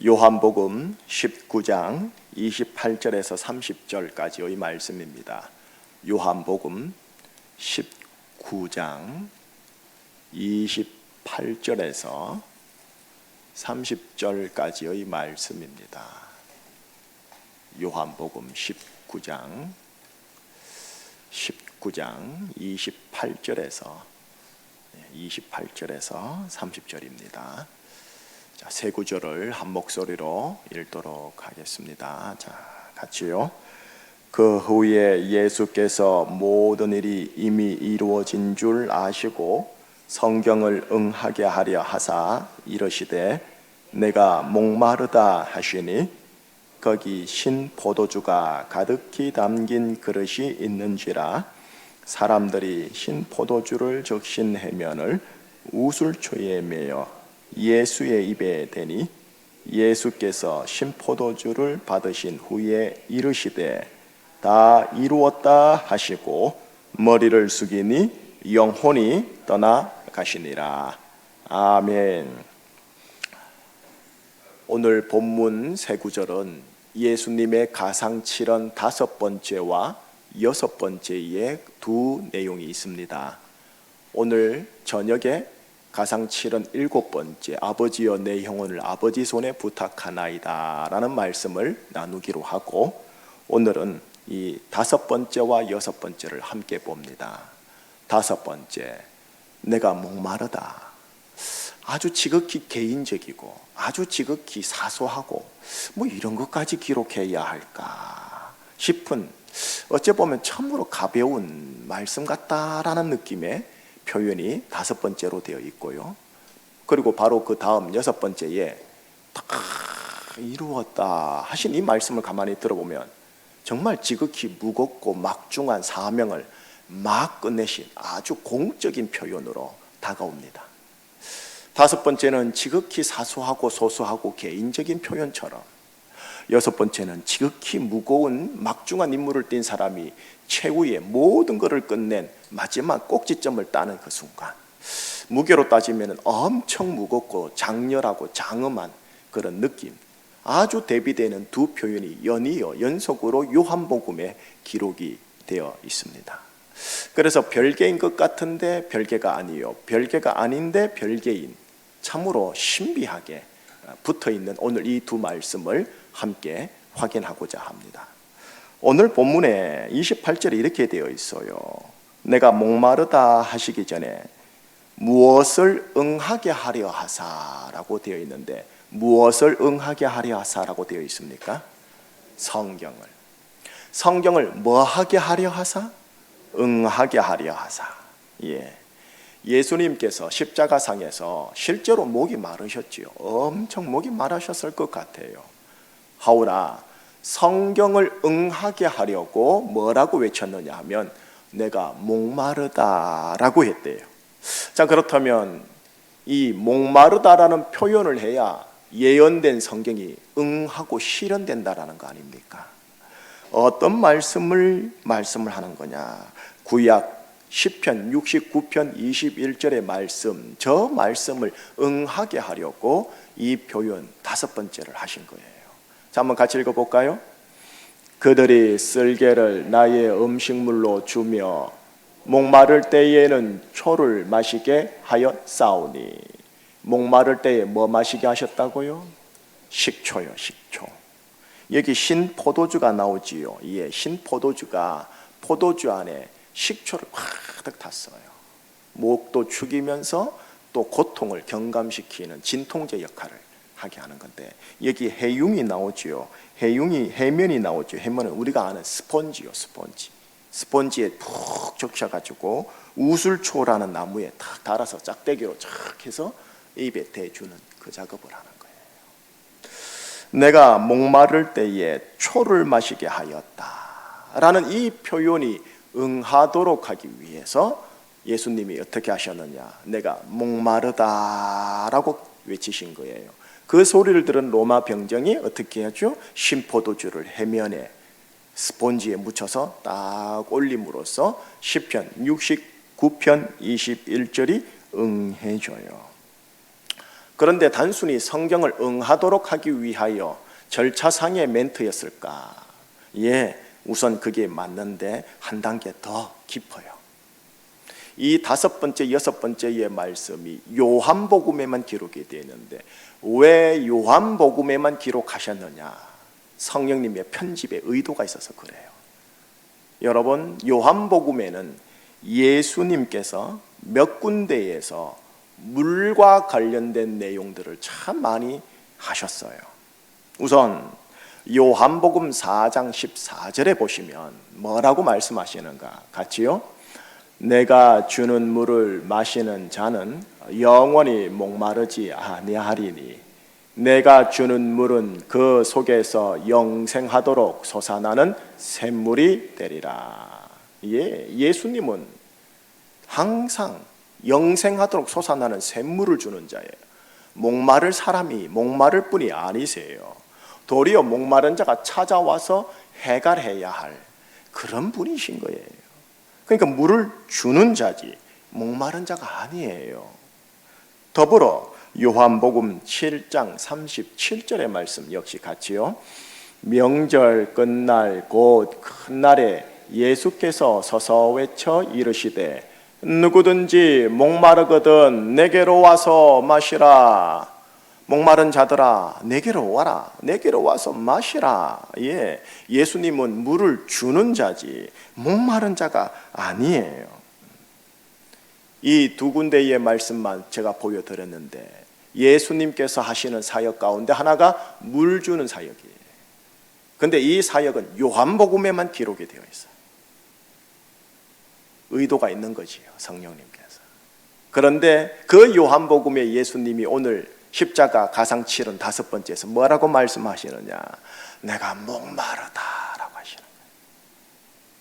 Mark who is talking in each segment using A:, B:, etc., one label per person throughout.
A: 요한복음 19장 28절에서 30절까지의 말씀입니다. 요한복음 19장 28절에서 30절까지의 말씀입니다. 요한복음 19장 28절에서 30절입니다. 자, 세 구절을 한 목소리로 읽도록 하겠습니다. 자, 같이요. 그 후에 예수께서 모든 일이 이미 이루어진 줄 아시고 성경을 응하게 하려 하사 이르시되 내가 목마르다 하시니 거기 신 포도주가 가득히 담긴 그릇이 있는지라 사람들이 신 포도주를 적신 해면을 우슬초에 매어 예수의 입에 대니 예수께서 신포도주를 받으신 후에 이르시되 다 이루었다 하시고 머리를 숙이니 영혼이 떠나가시니라. 아멘. 오늘 본문 세 구절은 예수님의 가상칠언 5번째와 6번째의 두 내용이 있습니다. 오늘 저녁에 가상칠언 7번째 아버지여 내 영혼을 아버지 손에 부탁하나이다 라는 말씀을 나누기로 하고 오늘은 이 5번째와 6번째를 함께 봅니다. 5번째, 내가 목마르다. 아주 지극히 개인적이고 아주 지극히 사소하고 뭐 이런 것까지 기록해야 할까 싶은 어째 보면 참으로 가벼운 말씀 같다라는 느낌의 표현이 5번째로 되어 있고요. 그리고 바로 그 다음 6번째에 다 이루었다 하신 이 말씀을 가만히 들어보면 정말 지극히 무겁고 막중한 사명을 막 끝내신 아주 공적인 표현으로 다가옵니다. 5번째는 지극히 사소하고 소소하고 개인적인 표현처럼 6번째는 지극히 무거운 막중한 임무를 띈 사람이 최후의 모든 것을 끝낸 마지막 꼭지점을 따는 그 순간, 무게로 따지면 엄청 무겁고 장렬하고 장엄한 그런 느낌, 아주 대비되는 두 표현이 연이어 연속으로 요한복음에 기록이 되어 있습니다. 그래서 별개인 것 같은데 별개가 아니요, 별개가 아닌데 별개인, 참으로 신비하게 붙어있는 오늘 이 두 말씀을 함께 확인하고자 합니다. 오늘 본문에 28절에 이렇게 되어 있어요. 내가 목마르다 하시기 전에 무엇을 응하게 하려 하사라고 되어 있는데 무엇을 응하게 하려 하사라고 되어 있습니까? 성경을 뭐 하게 하려 하사? 응하게 하려 하사. 예수님께서 십자가상에서 실제로 목이 마르셨지요. 엄청 목이 마르셨을 것 같아요. 하오나 성경을 응하게 하려고 뭐라고 외쳤느냐 하면 내가 목마르다라고 했대요. 자, 그렇다면 이 목마르다라는 표현을 해야 예언된 성경이 응하고 실현된다라는 거 아닙니까? 어떤 말씀을 하는 거냐? 구약 시편 69편 21절의 말씀, 저 말씀을 응하게 하려고 이 표현 5번째를 하신 거예요. 자, 한번 같이 읽어볼까요? 그들이 쓸개를 나의 음식물로 주며 목마를 때에는 초를 마시게 하였사오니. 목마를 때에 뭐 마시게 하셨다고요? 식초요, 식초. 여기 신포도주가 나오지요. 신포도주가 포도주 안에 식초를 가득 탔어요. 목도 축이면서 또 고통을 경감시키는 진통제 역할을 하게 하는 건데 여기 해융이 나오지요. 해면이 나오죠. 해면은 우리가 아는 스펀지요, 스펀지에 푹 적셔가지고 우슬초라는 나무에 탁 달아서 짝대기로 쫙 해서 입에 대주는 그 작업을 하는 거예요. 내가 목마를 때에 초를 마시게 하였다라는 이 표현이 응하도록 하기 위해서 예수님이 어떻게 하셨느냐? 내가 목마르다라고 외치신 거예요. 그 소리를 들은 로마 병정이 어떻게 하죠? 신포도주를 해면에 스폰지에 묻혀서 딱 올림으로써 시편 69편 21절이 응해줘요. 그런데 단순히 성경을 응하도록 하기 위하여 절차상의 멘트였을까? 예, 우선 그게 맞는데 한 단계 더 깊어요. 이 5번째, 6번째의 말씀이 요한복음에만 기록이 되어 있는데 왜 요한복음에만 기록하셨느냐? 성령님의 편집에 의도가 있어서 그래요. 여러분, 요한복음에는 예수님께서 몇 군데에서 물과 관련된 내용들을 참 많이 하셨어요. 우선 요한복음 4장 14절에 보시면 뭐라고 말씀하시는가? 같이요. 내가 주는 물을 마시는 자는 영원히 목마르지 아니하리니 내가 주는 물은 그 속에서 영생하도록 솟아나는 샘물이 되리라. 예, 예수님은 항상 영생하도록 솟아나는 샘물을 주는 자예요. 목마를 사람이 목마를 뿐이 아니세요. 도리어 목마른 자가 찾아와서 해결해야 할 그런 분이신 거예요. 그러니까 물을 주는 자지 목마른 자가 아니에요. 더불어 요한복음 7장 37절의 말씀 역시 같이요. 명절 끝날 곧 큰 날에 예수께서 서서 외쳐 이르시되 누구든지 목마르거든 내게로 와서 마시라. 목마른 자들아 내게로 와라. 내게로 와서 마시라. 예, 예수님은 물을 주는 자지 목마른 자가 아니에요. 이 두 군데의 말씀만 제가 보여드렸는데 예수님께서 하시는 사역 가운데 하나가 물 주는 사역이에요. 근데 이 사역은 요한복음에만 기록이 되어 있어요. 의도가 있는 거지요, 성령님께서. 그런데 그 요한복음에 예수님이 오늘 십자가 가상칠은 5번째에서 뭐라고 말씀하시느냐? 내가 목마르다라고 하시는 거예요.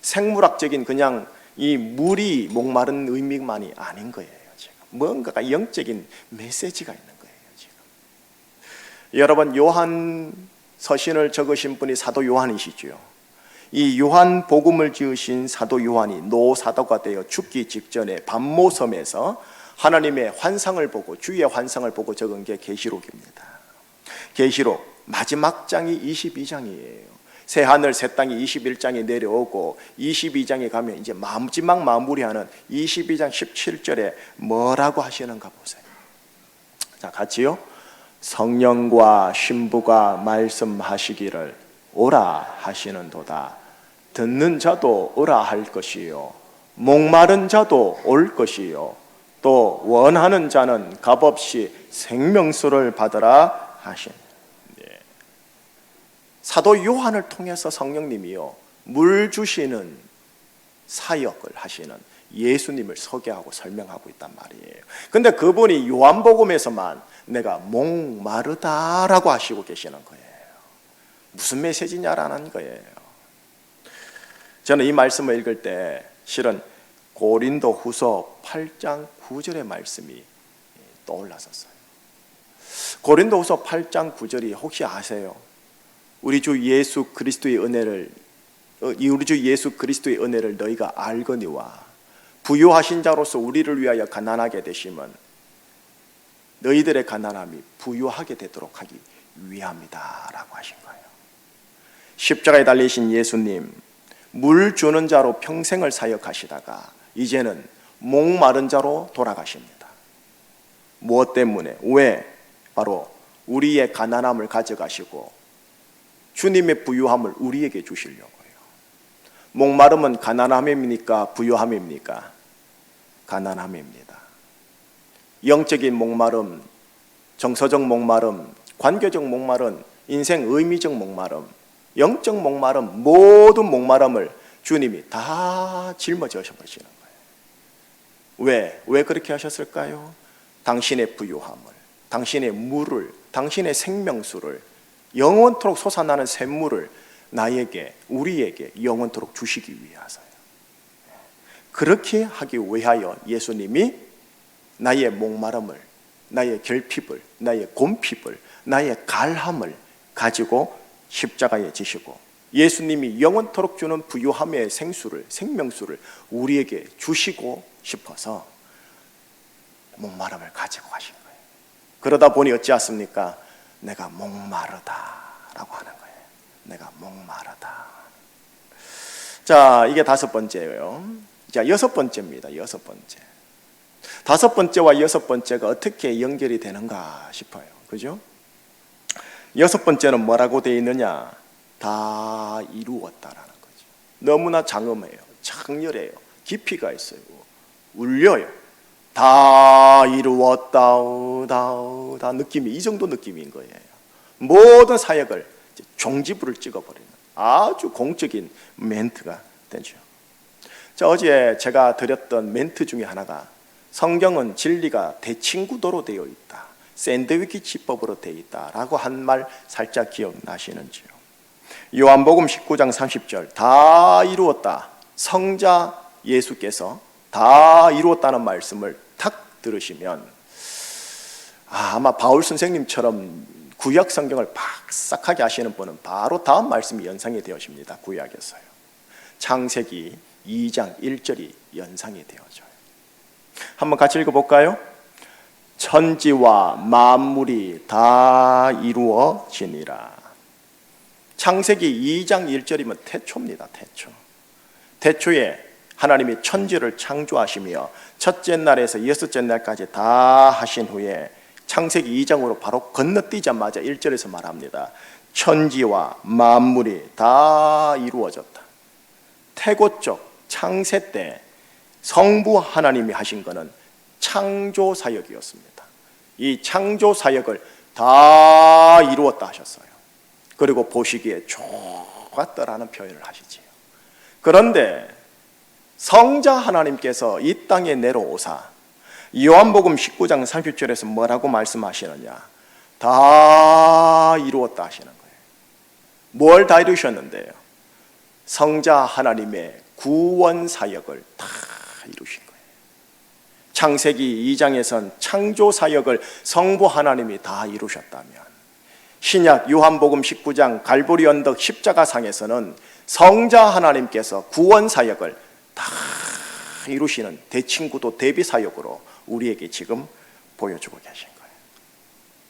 A: 생물학적인 그냥 이 물이 목마른 의미만이 아닌 거예요. 지금 뭔가가 영적인 메시지가 있는 거예요. 지금 여러분, 요한 서신을 적으신 분이 사도 요한이시죠. 이 요한복음을 지으신 사도 요한이 노사도가 되어 죽기 직전에 반모섬에서 하나님의 환상을 보고 주의 환상을 보고 적은 게 계시록입니다. 계시록 마지막 장이 22장이에요. 새 하늘 새 땅이 21장에 내려오고 22장에 가면 이제 마지막 마무리하는 22장 17절에 뭐라고 하시는가 보세요. 자, 같이요. 성령과 신부가 말씀하시기를 오라 하시는도다. 듣는 자도 오라 할 것이요 목마른 자도 올 것이요 또 원하는 자는 값없이 생명수를 받으라 하신. 사도 요한을 통해서 성령님이요 물 주시는 사역을 하시는 예수님을 소개하고 설명하고 있단 말이에요. 근데 그분이 요한복음에서만 내가 목마르다라고 하시고 계시는 거예요. 무슨 메시지냐라는 거예요. 저는 이 말씀을 읽을 때 실은 고린도 후서 8장 9절의 말씀이 떠올랐었어요. 고린도 후서 8장 9절이 혹시 아세요? 우리 주 예수 그리스도의 은혜를 너희가 알거니와 부유하신 자로서 우리를 위하여 가난하게 되심은 너희들의 가난함이 부유하게 되도록 하기 위함이다 라고 하신 거예요. 십자가에 달리신 예수님, 물 주는 자로 평생을 사역하시다가 이제는 목마른 자로 돌아가십니다. 무엇 때문에? 왜? 바로 우리의 가난함을 가져가시고 주님의 부유함을 우리에게 주시려고요. 목마름은 가난함입니까? 부유함입니까? 가난함입니다. 영적인 목마름, 정서적 목마름, 관계적 목마름, 인생 의미적 목마름, 영적 목마름, 모든 목마름을 주님이 다 짊어져 버리시는 거예요. 왜 그렇게 하셨을까요? 당신의 부유함을, 당신의 물을, 당신의 생명수를, 영원토록 솟아나는 샘물을 나에게, 우리에게 영원토록 주시기 위해서요. 그렇게 하기 위하여 예수님이 나의 목마름을, 나의 결핍을, 나의 곰핍을, 나의 갈함을 가지고 십자가에 지시고 예수님이 영원토록 주는 부유함의 생수를, 생명수를 우리에게 주시고 싶어서 목마름을 가지고 가신 거예요. 그러다 보니 어찌하습니까? 내가 목마르다라고 하는 거예요. 내가 목마르다. 자, 이게 다섯 번째예요. 자, 여섯 번째입니다. 여섯 번째. 다섯 번째와 여섯 번째가 어떻게 연결이 되는가 싶어요. 그죠? 여섯 번째는 뭐라고 되어 있느냐? 다 이루었다라는 거죠. 너무나 장엄해요. 장렬해요. 깊이가 있어요. 울려요. 다 이루었다 느낌이 이 정도 느낌인 거예요. 모든 사역을 종지부를 찍어버리는 아주 공적인 멘트가 되죠. 자, 어제 제가 드렸던 멘트 중에 하나가 성경은 진리가 대칭구도로 되어 있다, 샌드위치 지법으로 되어 있다라고 한 말 살짝 기억나시는지요? 요한복음 19장 30절 다 이루었다. 성자 예수께서 다 이루었다는 말씀을 탁 들으시면 아마 바울 선생님처럼 구약 성경을 박삭하게 하시는 분은 바로 다음 말씀이 연상이 되어집니다. 구약에서요. 창세기 2장 1절이 연상이 되어져요. 한번 같이 읽어볼까요? 천지와 만물이 다 이루어지니라. 창세기 2장 1절이면 태초입니다. 태초에 하나님이 천지를 창조하시며 첫째 날에서 여섯째 날까지 다 하신 후에 창세기 2장으로 바로 건너뛰자마자 1절에서 말합니다. 천지와 만물이 다 이루어졌다. 태고적 창세 때 성부 하나님이 하신 것은 창조 사역이었습니다. 이 창조 사역을 다 이루었다 하셨어요. 그리고 보시기에 좋았더라는 표현을 하시지요. 그런데 성자 하나님께서 이 땅에 내려오사 요한복음 19장 30절에서 뭐라고 말씀하시느냐? 다 이루었다 하시는 거예요. 뭘 다 이루셨는데요? 성자 하나님의 구원 사역을 다 이루신 거예요. 창세기 2장에선 창조 사역을 성부 하나님이 다 이루셨다면 신약 요한복음 19장 갈보리 언덕 십자가상에서는 성자 하나님께서 구원 사역을 다 이루시는 대칭구도 대비 사역으로 우리에게 지금 보여주고 계신 거예요.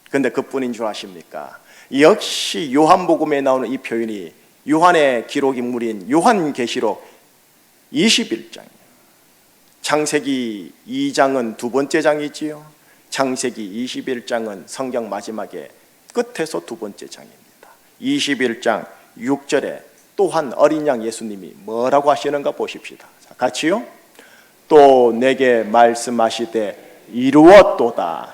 A: 그런데 그뿐인 줄 아십니까? 역시 요한복음에 나오는 이 표현이 요한의 기록 인물인 요한계시록 21장이에요. 창세기 2장은 두 번째 장이지요. 창세기 21장은 성경 마지막에 끝에서 두 번째 장입니다. 21장 6절에 또한 어린 양 예수님이 뭐라고 하시는가 보십시다. 자, 같이요. 또 내게 말씀하시되 이루었도다.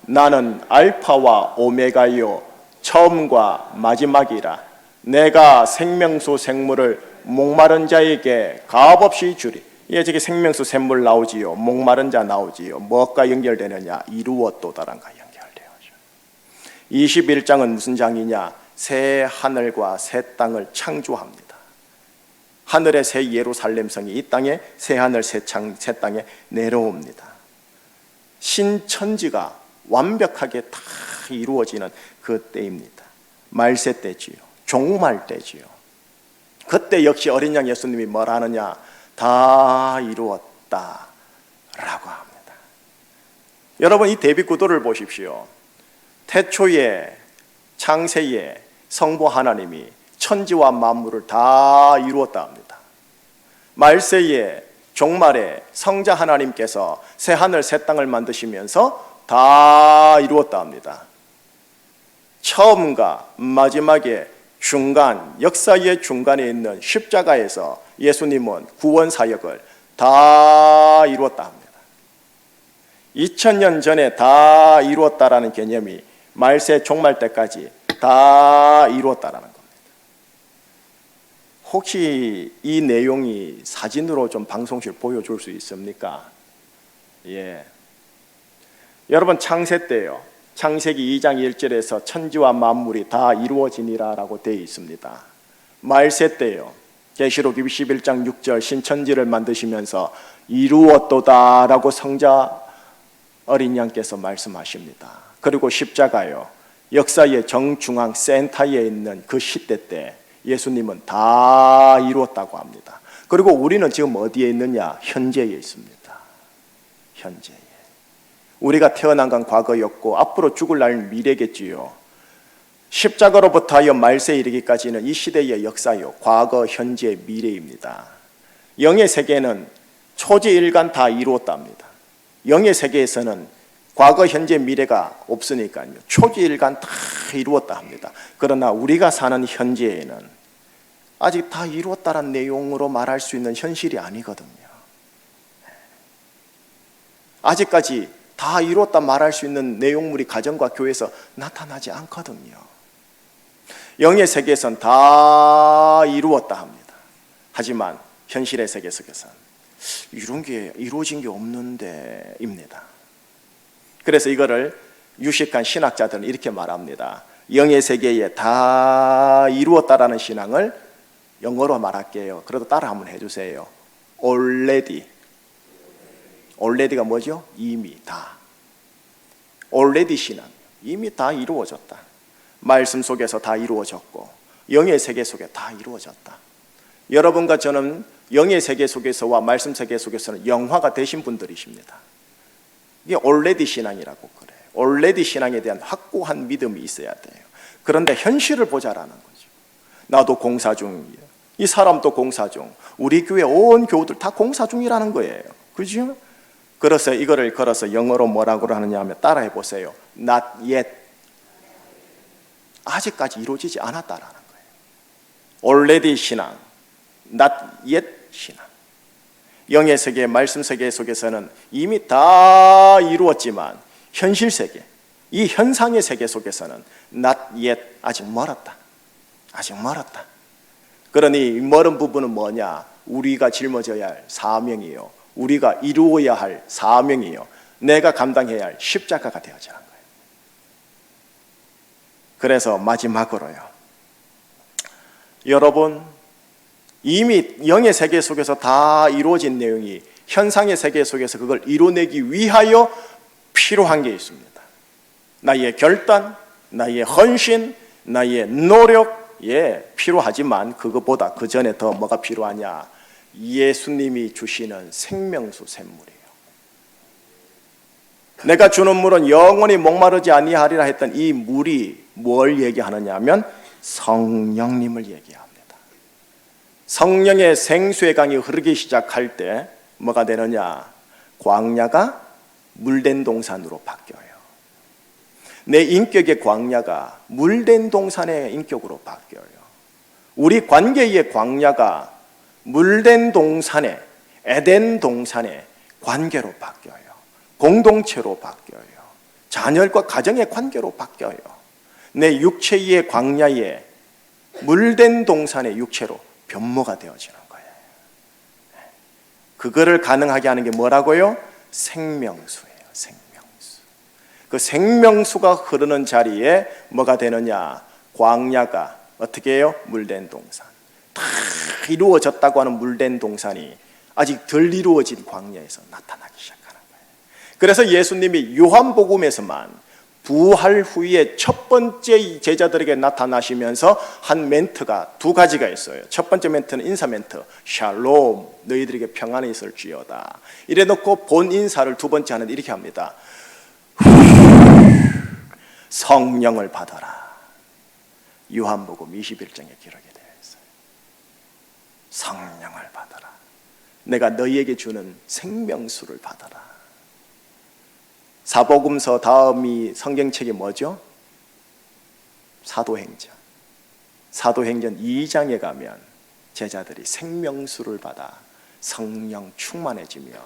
A: 나는 알파와 오메가요 처음과 마지막이라. 내가 생명수 생물을 목마른 자에게 값없이 주리. 예, 저기 생명수 샘물 나오지요. 목마른 자 나오지요. 무엇과 연결되느냐? 이루었도다란가 연결되어져. 21장은 무슨 장이냐? 새 하늘과 새 땅을 창조합니다. 하늘의 새 예루살렘 성이 이 땅에 새 하늘 새 땅에 내려옵니다. 신천지가 완벽하게 다 이루어지는 그 때입니다. 말세 때지요. 종말 때지요. 그때 역시 어린 양 예수님이 뭘 하느냐? 다 이루었다 라고 합니다. 여러분, 이 대비 구도를 보십시오. 태초에 창세에 성부 하나님이 천지와 만물을 다 이루었다 합니다. 말세에 종말에 성자 하나님께서 새 하늘 새 땅을 만드시면서 다 이루었다 합니다. 처음과 마지막에 중간, 역사의 중간에 있는 십자가에서 예수님은 구원 사역을 다 이루었다 합니다. 2000년 전에 다 이루었다라는 개념이 말세 종말 때까지 다 이루었다라는 겁니다. 혹시 이 내용이 사진으로 좀 방송실 보여줄 수 있습니까? 예. 여러분, 창세 때요. 창세기 2장 1절에서 천지와 만물이 다 이루어지니라 라고 되어 있습니다. 말세 때요. 계시록 21장 6절 신천지를 만드시면서 이루었도다 라고 성자 어린 양께서 말씀하십니다. 그리고 십자가요. 역사의 정중앙 센터에 있는 그 시대 때 예수님은 다 이루었다고 합니다. 그리고 우리는 지금 어디에 있느냐? 현재에 있습니다. 현재에. 우리가 태어난 건 과거였고 앞으로 죽을 날 미래겠지요. 십자가로부터 하여 말세에 이르기까지는 이 시대의 역사요, 과거, 현재, 미래입니다. 영의 세계는 초지일간 다 이루었답니다. 영의 세계에서는 과거, 현재, 미래가 없으니까요, 초지일간 다 이루었다 합니다. 그러나 우리가 사는 현재에는 아직 다 이루었다는 내용으로 말할 수 있는 현실이 아니거든요. 아직까지 다 이루었다 말할 수 있는 내용물이 가정과 교회에서 나타나지 않거든요. 영의 세계에선 다 이루었다 합니다. 하지만 현실의 세계 속에서는 이런 게 이루어진 게 없는데 입니다. 그래서 이거를 유식한 신학자들은 이렇게 말합니다. 영의 세계에 다 이루었다라는 신앙을 영어로 말할게요. 그래도 따라 한번 해주세요. Already. Already가 뭐죠? 이미 다. Already 신앙. 이미 다 이루어졌다. 말씀 속에서 다 이루어졌고 영의 세계 속에 다 이루어졌다. 여러분과 저는 영의 세계 속에서와 말씀 세계 속에서는 영화가 되신 분들이십니다. 이게 Already 신앙이라고 그래요. Already 신앙에 대한 확고한 믿음이 있어야 돼요. 그런데 현실을 보자라는 거죠. 나도 공사 중이에요. 이 사람도 공사 중. 우리 교회 온 교우들 다 공사 중이라는 거예요. 그죠? 그래서 이거를 걸어서 영어로 뭐라고 하느냐 하면 따라해 보세요. Not yet. 아직까지 이루어지지 않았다라는 거예요. Already 신앙, not yet 신앙. 영의 세계, 말씀 세계 속에서는 이미 다 이루었지만 현실 세계, 이 현상의 세계 속에서는 not yet, 아직 멀었다. 아직 멀었다. 그러니 멀은 부분은 뭐냐? 우리가 짊어져야 할 사명이요, 우리가 이루어야 할 사명이요, 내가 감당해야 할 십자가가 되어지는 거예요. 그래서 마지막으로요, 여러분, 이미 영의 세계 속에서 다 이루어진 내용이 현상의 세계 속에서 그걸 이뤄내기 위하여 필요한 게 있습니다. 나의 결단, 나의 헌신, 나의 노력, 필요하지만 그것보다 그 전에 더 뭐가 필요하냐? 예수님이 주시는 생명수 샘물이에요. 내가 주는 물은 영원히 목마르지 아니하리라 했던 이 물이 뭘 얘기하느냐 하면 성령님을 얘기합니다. 성령의 생수의 강이 흐르기 시작할 때 뭐가 되느냐? 광야가 물된 동산으로 바뀌어요. 내 인격의 광야가 물된 동산의 인격으로 바뀌어요. 우리 관계의 광야가 물된 동산의, 에덴 동산의 관계로 바뀌어요. 공동체로 바뀌어요. 자녀과 가정의 관계로 바뀌어요. 내 육체의 광야에 물된 동산의 육체로 변모가 되어지는 거예요. 그거를 가능하게 하는 게 뭐라고요? 생명수예요. 생명수. 그 생명수가 흐르는 자리에 뭐가 되느냐? 광야가 어떻게 해요? 물된 동산. 다 이루어졌다고 하는 물된 동산이 아직 덜 이루어진 광야에서 나타나기 시작하는 거예요. 그래서 예수님이 요한복음에서만 부활 후에 첫 번째 제자들에게 나타나시면서 한 멘트가 두 가지가 있어요. 첫 번째 멘트는 인사 멘트, 샬롬, 너희들에게 평안이 있을지어다. 이래 놓고 본 인사를 두 번째 하는데 이렇게 합니다. 성령을 받아라. 요한복음 21장에 기록이 되어 있어요. 성령을 받아라. 내가 너희에게 주는 생명수를 받아라. 사복음서 다음이 성경책이 뭐죠? 사도행전. 사도행전 2장에 가면 제자들이 생명수를 받아 성령 충만해지며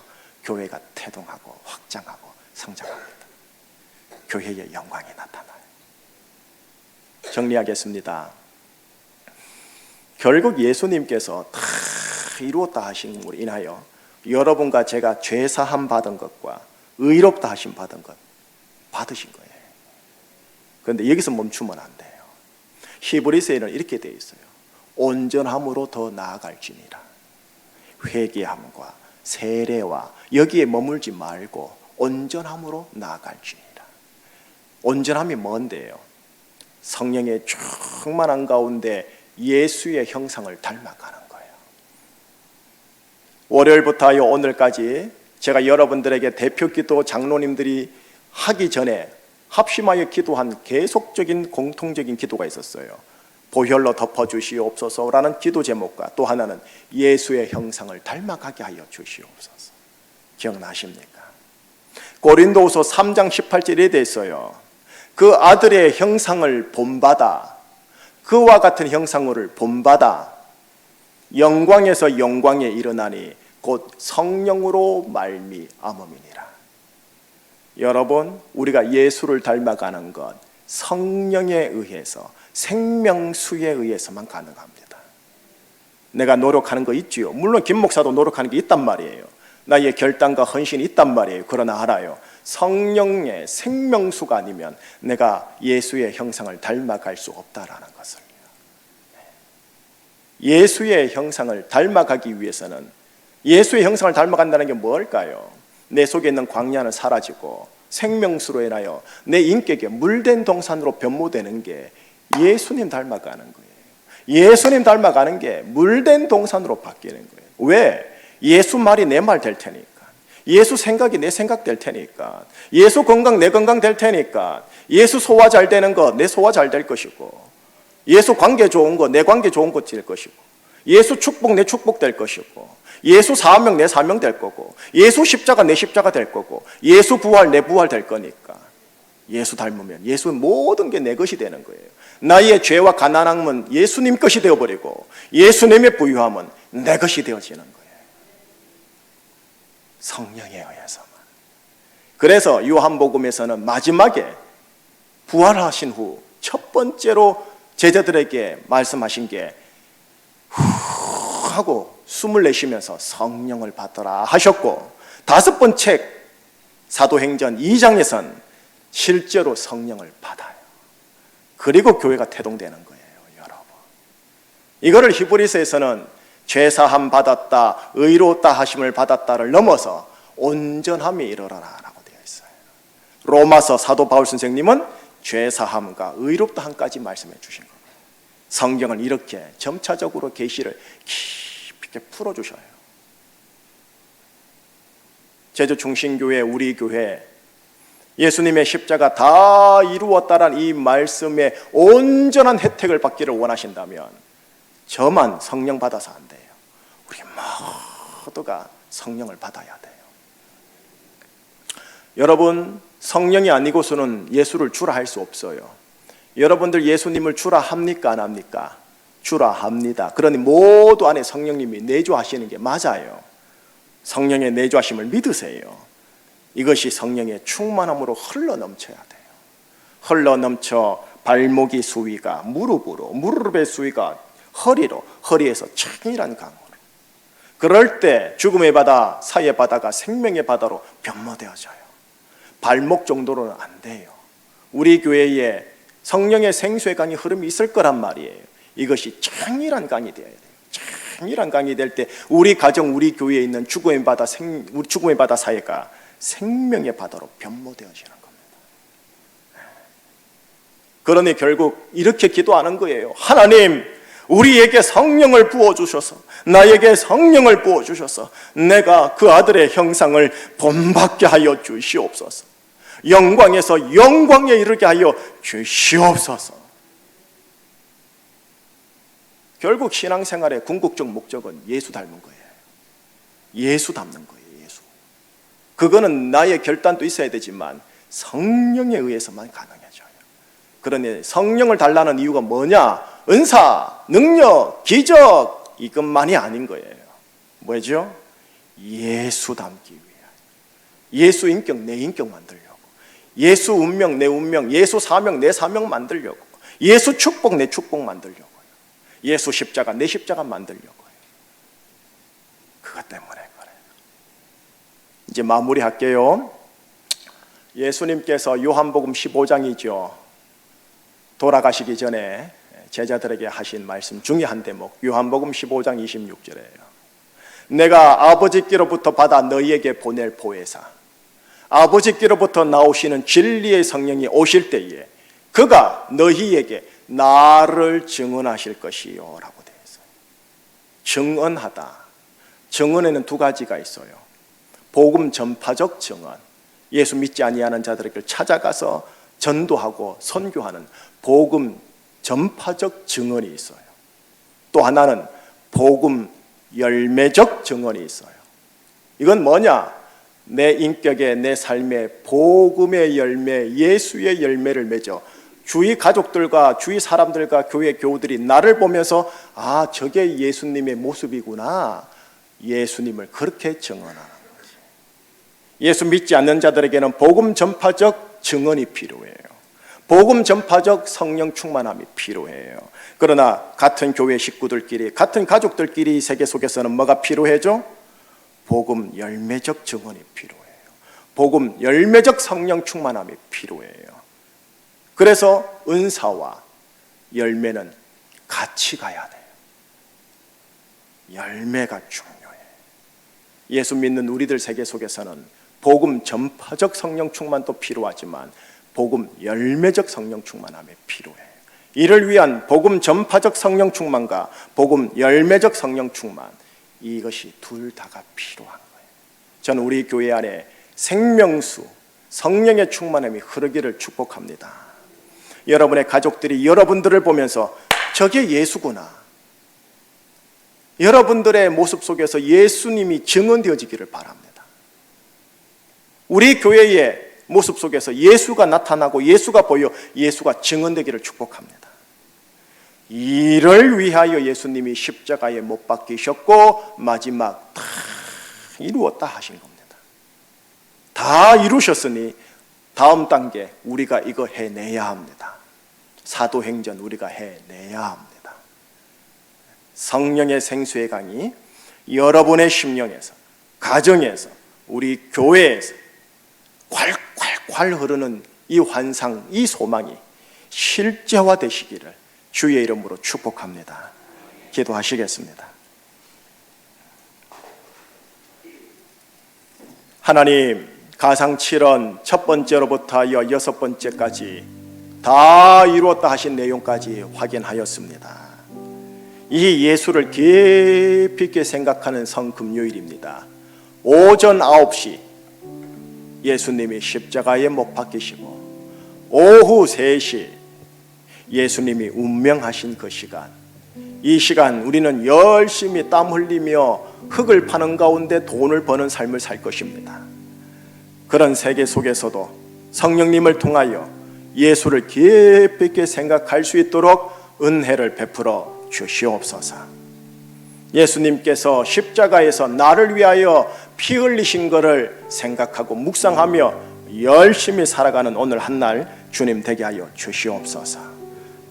A: 교회가 태동하고 확장하고 성장합니다. 교회의 영광이 나타나요. 정리하겠습니다. 결국 예수님께서 다 이루었다 하심으로 인하여 여러분과 제가 죄사함 받은 것과 의롭다 하심 받은 것 받으신 거예요. 그런데 여기서 멈추면 안 돼요. 히브리서에는 이렇게 되어 있어요. 온전함으로 더 나아갈지니라. 회개함과 세례와 여기에 머물지 말고 온전함으로 나아갈지니라. 온전함이 뭔데요? 성령의 충만한 가운데 예수의 형상을 닮아가는 거예요. 월요일부터 오늘까지 제가 여러분들에게 대표기도 장로님들이 하기 전에 합심하여 기도한 계속적인 공통적인 기도가 있었어요. 보혈로 덮어주시옵소서라는 기도 제목과 또 하나는 예수의 형상을 닮아가게 하여 주시옵소서. 기억나십니까? 고린도후서 3장 18절에 대해서요, 그 아들의 형상을 본받아, 그와 같은 형상을 본받아 영광에서 영광에 일어나니 곧 성령으로 말미암음이니라. 여러분, 우리가 예수를 닮아가는 것 성령에 의해서, 생명수에 의해서만 가능합니다. 내가 노력하는 거 있지요. 물론 김 목사도 노력하는 게 있단 말이에요. 나의 결단과 헌신이 있단 말이에요. 그러나 알아요, 성령의 생명수가 아니면 내가 예수의 형상을 닮아갈 수 없다라는 것을. 예수의 형상을 닮아가기 위해서는, 예수의 형상을 닮아간다는 게 뭘까요? 내 속에 있는 광야는 사라지고 생명수로 인하여 내 인격에 물된 동산으로 변모되는 게 예수님 닮아가는 거예요. 예수님 닮아가는 게 물된 동산으로 바뀌는 거예요. 왜? 예수 말이 내 말 될 테니까, 예수 생각이 내 생각 될 테니까, 예수 건강 내 건강 될 테니까, 예수 소화 잘 되는 거 내 소화 잘 될 것이고, 예수 관계 좋은 거 내 관계 좋은 거 될 것이고, 예수 축복 내 축복 될 것이고, 예수 사명 내 사명 될 거고, 예수 십자가 내 십자가 될 거고, 예수 부활 내 부활 될 거니까, 예수 닮으면 예수 모든 게 내 것이 되는 거예요. 나의 죄와 가난함은 예수님 것이 되어버리고 예수님의 부유함은 내 것이 되어지는 거예요. 성령에 의해서만. 그래서 요한복음에서는 마지막에 부활하신 후 첫 번째로 제자들에게 말씀하신 게 후 하고 숨을 내쉬면서 성령을 받더라 하셨고, 다섯 번째 사도행전 2장에선 실제로 성령을 받아요. 그리고 교회가 태동되는 거예요, 여러분. 이거를 히브리서에서는 죄사함 받았다, 의로웠다 하심을 받았다를 넘어서 온전함이 이르러라라고 되어 있어요. 로마서 사도 바울 선생님은 죄사함과 의롭다 함까지 말씀해 주신 겁니다. 성경을 이렇게 점차적으로 계시를 깊게 풀어주셔요. 제주중심교회, 우리 교회, 예수님의 십자가 다 이루었다란 이 말씀의 온전한 혜택을 받기를 원하신다면 저만 성령 받아서 안 돼요. 우리 모두가 성령을 받아야 돼요. 여러분, 성령이 아니고서는 예수를 주라 할 수 없어요. 여러분들 예수님을 주라 합니까, 안 합니까? 주라 합니다. 그러니 모두 안에 성령님이 내주하시는 게 맞아요. 성령의 내주하심을 믿으세요. 이것이 성령의 충만함으로 흘러넘쳐야 돼요. 흘러넘쳐 발목이 수위가 무릎으로, 무릎의 수위가 허리로, 허리에서 창이란 강으로. 그럴 때 죽음의 바다, 사의 바다가 생명의 바다로 변모되어져요. 발목 정도로는 안 돼요. 우리 교회에 성령의 생수의 강이 흐름이 있을 거란 말이에요. 이것이 창이란 강이 되어야 돼요. 창이란 강이 될 때 우리 가정, 우리 교회에 있는 죽음의 바다, 우리 죽음의 바다 사이가 생명의 바다로 변모되어지는 겁니다. 그러니 결국 이렇게 기도하는 거예요. 하나님, 우리에게 성령을 부어주셔서, 나에게 성령을 부어주셔서 내가 그 아들의 형상을 본받게 하여 주시옵소서. 영광에서 영광에 이르게 하여 주시옵소서. 결국 신앙생활의 궁극적 목적은 예수 닮은 거예요. 예수 닮는 거예요. 예수. 그거는 나의 결단도 있어야 되지만 성령에 의해서만 가능해져요. 그러니 성령을 달라는 이유가 뭐냐? 은사, 능력, 기적, 이것만이 아닌 거예요. 뭐죠? 예수 닮기 위해. 예수 인격, 내 인격 만들려고. 예수 운명, 내 운명, 예수 사명, 내 사명 만들려고. 예수 축복, 내 축복 만들려고요. 예수 십자가, 내 십자가 만들려고요. 그것 때문에 그래요. 이제 마무리할게요. 예수님께서 요한복음 15장이죠. 돌아가시기 전에 제자들에게 하신 말씀 중에 한 대목, 요한복음 15장 26절이에요. 내가 아버지께로부터 받아 너희에게 보낼 보혜사, 아버지께로부터 나오시는 진리의 성령이 오실 때에 그가 너희에게 나를 증언하실 것이요 라고 되어 있어요. 증언하다. 증언에는 두 가지가 있어요. 복음 전파적 증언, 예수 믿지 아니하는 자들에게 찾아가서 전도하고 선교하는 복음 전파적 증언이 있어요. 또 하나는 복음 열매적 증언이 있어요. 이건 뭐냐? 내 인격에, 내 삶에 복음의 열매, 예수의 열매를 맺어 주위 가족들과 주위 사람들과 교회 교우들이 나를 보면서 아, 저게 예수님의 모습이구나. 예수님을 그렇게 증언하는 거지. 예수 믿지 않는 자들에게는 복음 전파적 증언이 필요해요. 복음 전파적 성령 충만함이 필요해요. 그러나 같은 교회 식구들끼리, 같은 가족들끼리 이 세계 속에서는 뭐가 필요해죠? 복음 열매적 증언이 필요해요. 복음 열매적 성령 충만함이 필요해요. 그래서 은사와 열매는 같이 가야 돼요. 열매가 중요해요. 예수 믿는 우리들 세계 속에서는 복음 전파적 성령 충만도 필요하지만 복음 열매적 성령 충만함이 필요해요. 이를 위한 복음 전파적 성령 충만과 복음 열매적 성령 충만, 이것이 둘 다가 필요한 거예요. 저는 우리 교회 안에 생명수, 성령의 충만함이 흐르기를 축복합니다. 여러분의 가족들이 여러분들을 보면서 저게 예수구나, 여러분들의 모습 속에서 예수님이 증언되어지기를 바랍니다. 우리 교회의 모습 속에서 예수가 나타나고 예수가 보여 예수가 증언되기를 축복합니다. 이를 위하여 예수님이 십자가에 못 박히셨고 마지막 다 이루었다 하신 겁니다. 다 이루셨으니 다음 단계 우리가 이거 해내야 합니다. 사도행전 우리가 해내야 합니다. 성령의 생수의 강이 여러분의 심령에서, 가정에서, 우리 교회에서 콸콸콸 흐르는 이 환상, 이 소망이 실제화되시기를 주의 이름으로 축복합니다. 기도하시겠습니다. 하나님, 가상 7원 첫 번째로부터 하여 6번째까지 다 이루었다 하신 내용까지 확인하였습니다. 이 예수를 깊이 있게 생각하는 성금요일입니다. 오전 9시 예수님이 십자가에 못 박히시고 오후 3시 예수님이 운명하신 그 시간, 이 시간 우리는 열심히 땀 흘리며 흙을 파는 가운데 돈을 버는 삶을 살 것입니다. 그런 세계 속에서도 성령님을 통하여 예수를 깊이 있게 생각할 수 있도록 은혜를 베풀어 주시옵소서. 예수님께서 십자가에서 나를 위하여 피 흘리신 것을 생각하고 묵상하며 열심히 살아가는 오늘 한날 주님 되게 하여 주시옵소서.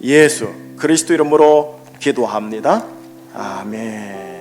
A: 예수 그리스도 이름으로 기도합니다. 아멘.